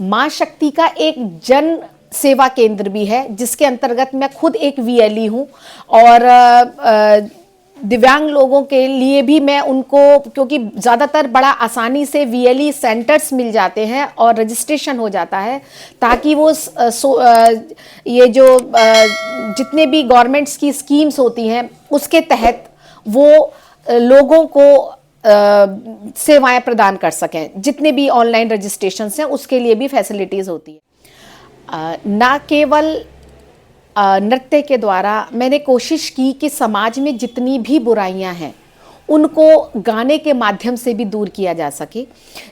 माँ शक्ति का एक जन सेवा केंद्र भी है, जिसके अंतर्गत मैं खुद एक वीएलई हूँ और दिव्यांग लोगों के लिए भी मैं उनको, क्योंकि ज़्यादातर बड़ा आसानी से वीएलई सेंटर्स मिल जाते हैं और रजिस्ट्रेशन हो जाता है, ताकि वो ये जो जितने भी गवर्नमेंट्स की स्कीम्स होती हैं उसके तहत वो लोगों को सेवाएं प्रदान कर सकें। जितने भी ऑनलाइन रजिस्ट्रेशंस हैं उसके लिए भी फैसिलिटीज़ होती है। ना केवल नृत्य के द्वारा मैंने कोशिश की कि समाज में जितनी भी बुराइयां हैं उनको गाने के माध्यम से भी दूर किया जा सके,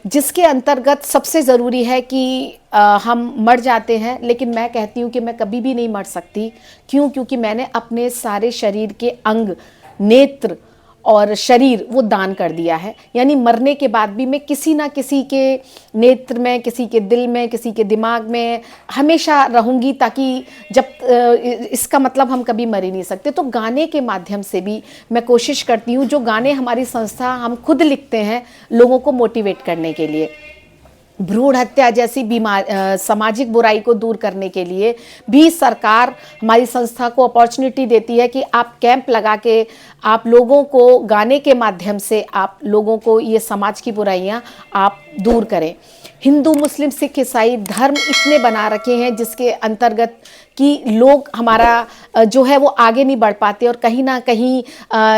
जिसके अंतर्गत सबसे ज़रूरी है कि हम मर जाते हैं, लेकिन मैं कहती हूँ कि मैं कभी भी नहीं मर सकती। क्यों? क्योंकि मैंने अपने सारे शरीर के अंग, नेत्र और शरीर वो दान कर दिया है। यानी मरने के बाद भी मैं किसी ना किसी के नेत्र में, किसी के दिल में, किसी के दिमाग में हमेशा रहूंगी, ताकि जब इसका मतलब हम कभी मर ही नहीं सकते। तो गाने के माध्यम से भी मैं कोशिश करती हूँ, जो गाने हमारी संस्था हम खुद लिखते हैं लोगों को मोटिवेट करने के लिए। भ्रूण हत्या जैसी सामाजिक बुराई को दूर करने के लिए भी सरकार हमारी संस्था को अपॉर्चुनिटी देती है कि आप कैंप लगा के आप लोगों को गाने के माध्यम से आप लोगों को ये समाज की बुराइयां आप दूर करें। हिंदू, मुस्लिम, सिख, ईसाई धर्म इतने बना रखे हैं जिसके अंतर्गत कि लोग हमारा जो है वो आगे नहीं बढ़ पाते, और कहीं ना कहीं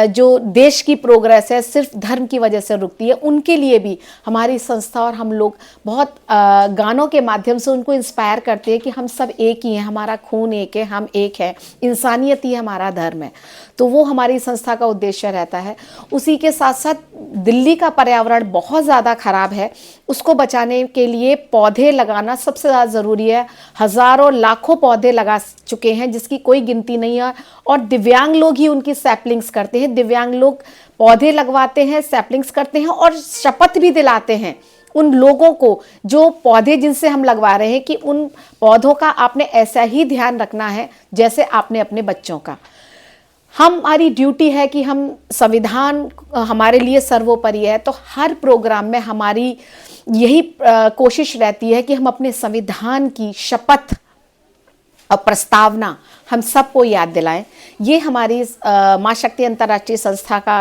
जो देश की प्रोग्रेस है सिर्फ धर्म की वजह से रुकती है। उनके लिए भी हमारी संस्था और हम लोग बहुत गानों के माध्यम से उनको इंस्पायर करते हैं कि हम सब एक ही हैं, हमारा खून एक है, हम एक हैं, इंसानियत ही हमारा धर्म है। तो वो हमारी संस्था का उद्देश्य रहता है। उसी के साथ साथ दिल्ली का पर्यावरण बहुत ज़्यादा खराब है, उसको बचाने के लिए पौधे लगाना सबसे ज़्यादा ज़रूरी है। हज़ारों लाखों पौधे लगा चुके हैं जिसकी कोई गिनती नहीं है, और दिव्यांग लोग ही उनकी सैपलिंग्स करते हैं। दिव्यांग लोग पौधे लगवाते हैं, सैपलिंग्स करते हैं और शपथ भी दिलाते हैं उन लोगों को जो पौधे जिनसे हम लगवा रहे हैं कि उन पौधों का आपने ऐसा ही ध्यान रखना है जैसे आपने अपने बच्चों का। हमारी ड्यूटी है कि हम, संविधान हमारे लिए सर्वोपरि है, तो हर प्रोग्राम में हमारी यही कोशिश रहती है कि हम अपने संविधान की शपथ और प्रस्तावना हम सबको याद दिलाएं। ये हमारी माँ शक्ति अंतर्राष्ट्रीय संस्था का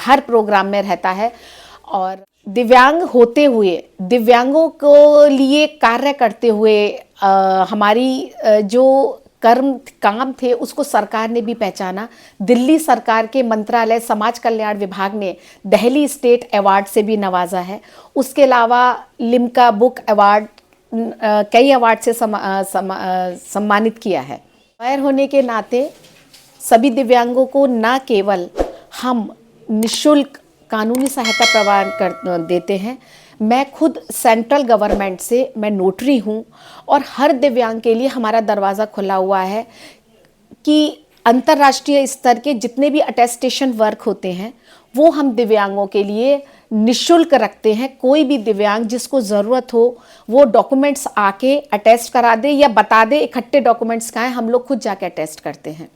हर प्रोग्राम में रहता है। और दिव्यांग होते हुए, दिव्यांगों को लिए कार्य करते हुए हमारी जो काम थे उसको सरकार ने भी पहचाना। दिल्ली सरकार के मंत्रालय समाज कल्याण विभाग ने दिल्ली स्टेट अवार्ड से भी नवाजा है। उसके अलावा लिम्का बुक अवार्ड, कई अवार्ड से सम्मानित किया है। वायर होने के नाते सभी दिव्यांगों को न केवल हम निःशुल्क कानूनी सहायता प्रदान देते हैं, मैं खुद सेंट्रल गवर्नमेंट से मैं नोटरी हूँ, और हर दिव्यांग के लिए हमारा दरवाज़ा खुला हुआ है कि अंतर्राष्ट्रीय स्तर के जितने भी अटेस्टेशन वर्क होते हैं वो हम दिव्यांगों के लिए निःशुल्क रखते हैं। कोई भी दिव्यांग जिसको ज़रूरत हो वो डॉक्यूमेंट्स आके अटेस्ट करा दे या बता दे इकट्ठे डॉक्यूमेंट्स कहाँ हैं, हम लोग खुद जाके अटेस्ट करते हैं।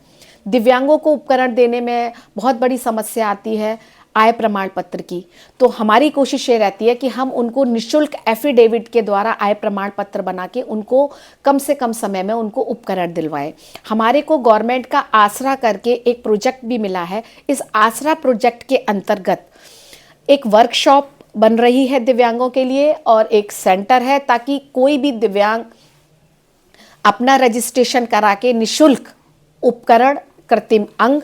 दिव्यांगों को उपकरण देने में बहुत बड़ी समस्या आती है आय प्रमाण पत्र की, तो हमारी कोशिश ये रहती है कि हम उनको निःशुल्क एफिडेविट के द्वारा आय प्रमाण पत्र बना के उनको कम से कम समय में उनको उपकरण दिलवाएं। हमारे को गवर्नमेंट का आसरा करके एक प्रोजेक्ट भी मिला है। इस आसरा प्रोजेक्ट के अंतर्गत एक वर्कशॉप बन रही है दिव्यांगों के लिए और एक सेंटर है, ताकि कोई भी दिव्यांग अपना रजिस्ट्रेशन करा के निःशुल्क उपकरण, कृत्रिम अंग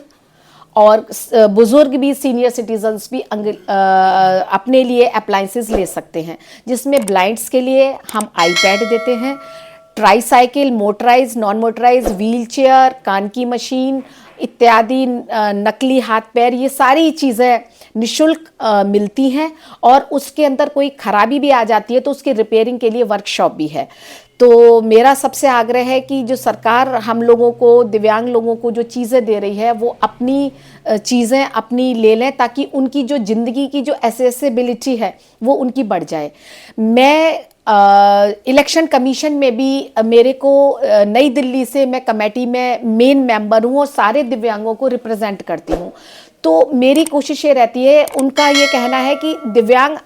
और बुजुर्ग भी, सीनियर सिटीजन्स भी अपने लिए अप्लायंसेस ले सकते हैं, जिसमें ब्लाइंड्स के लिए हम आईपैड देते हैं, tricycle, motorise, non motorise, wheelchair, कान की मशीन इत्यादि, नकली हाथ पैर, ये सारी चीज़ें निःशुल्क मिलती हैं। और उसके अंदर कोई खराबी भी आ जाती है तो उसकी रिपेयरिंग के लिए वर्कशॉप भी है। तो मेरा सबसे आग्रह है कि जो सरकार हम लोगों को, दिव्यांग लोगों को जो चीज़ें दे रही है वो अपनी चीज़ें अपनी ले लें, ताकि उनकी जो ज़िंदगी की जो एसेसिबिलिटी है वो उनकी बढ़ जाए। मैं इलेक्शन कमीशन में भी मेरे को नई दिल्ली से मैं कमेटी में मेन मेंबर हूँ और सारे दिव्यांगों को रिप्रेजेंट करती हूँ। तो मेरी कोशिश ये रहती है, उनका ये कहना है कि दिव्यांग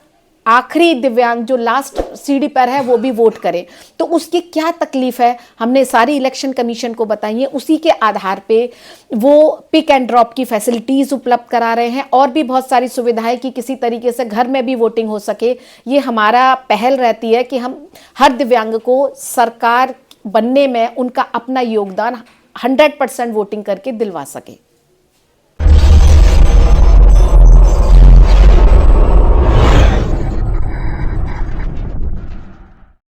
आखिरी दिव्यांग जो लास्ट सीढ़ी पर है वो भी वोट करे, तो उसकी क्या तकलीफ है हमने सारी इलेक्शन कमीशन को बताई है। उसी के आधार पे वो पिक एंड ड्रॉप की फैसिलिटीज उपलब्ध करा रहे हैं और भी बहुत सारी सुविधाएं कि किसी तरीके से घर में भी वोटिंग हो सके। ये हमारा पहल रहती है कि हम हर दिव्यांग को सरकार बनने में उनका अपना योगदान 100% वोटिंग करके दिलवा सके।